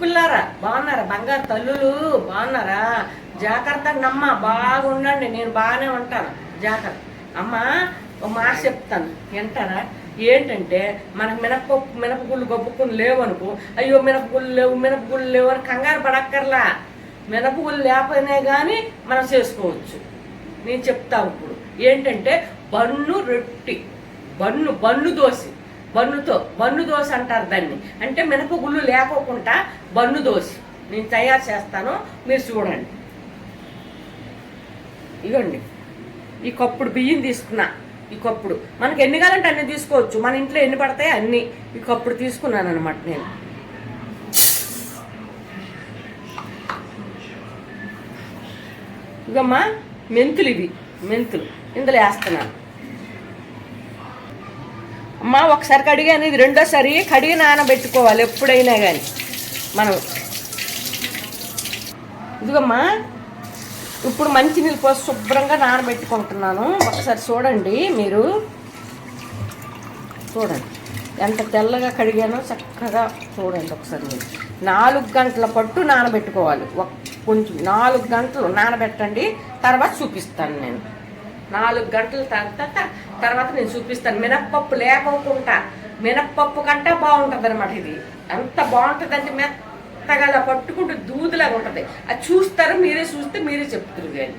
కొడుకుల్లారా బాగున్నారా? బంగారు తల్లులు బాగున్నారా? జాగ్రత్తగా అమ్మ బాగుండండి, నేను బాగానే ఉంటాను. జాగ్రత్త అమ్మ. ఒక మాట చెప్తాను, వింటారా? ఏంటంటే మనకు మినపగుళ్ళు గొప్పకుని లేవనుకో, అయ్యో మినపగుళ్ళు లేవు అని కంగారు పడక్కర్లా. మినపగుళ్ళు లేకపోయినా కానీ మనం చేసుకోవచ్చు. నేను చెప్తాను ఇప్పుడు ఏంటంటే బన్ను రొట్టి, బన్ను దోశ అంటారు దాన్ని. అంటే మినపగుళ్ళు లేకోకుండా బన్ను దోశ నేను తయారు చేస్తాను, మీరు చూడండి. ఇవ్వండి, ఈ కప్పుడు బియ్యం తీసుకున్నా. ఈ కప్పుడు మనకి ఎన్ని కావాలంటే అన్ని తీసుకోవచ్చు, మన ఇంట్లో ఎన్ని పడతాయి అన్ని. ఈ కప్పుడు తీసుకున్నాను అనమాట నేను. ఇవమ్మా మెంతులు, ఇవి మెంతులు ఇందులో వేస్తున్నాను. అమ్మా ఒకసారి కడిగాను, ఇది రెండోసారి కడిగి నానబెట్టుకోవాలి ఎప్పుడైనా కానీ మనం. ఇదిగమ్మా ఇప్పుడు మంచినీళ్ళు పోసి శుభ్రంగా నానబెట్టుకుంటున్నాను. ఒకసారి చూడండి, మీరు చూడండి ఎంత తెల్లగా కడిగానో చక్కగా చూడండి ఒకసారి. మీరు 4 గంటల పట్టు నానబెట్టుకోవాలి. కొంచెం 4 గంటలు నానబెట్టండి, తర్వాత చూపిస్తాను నేను. 4 గంటల తర్వాత నేను చూపిస్తాను. మినప్పప్పు లేకోకుండా, మినప్పప్పు కంటే బాగుంటుంది అనమాట ఇది. ఎంత బాగుంటుంది అంటే మెత్తగా పట్టుకుంటూ దూదులాగా ఉంటుంది. అది చూస్తారు, మీరే చూస్తే మీరే చెప్తారు కానీ.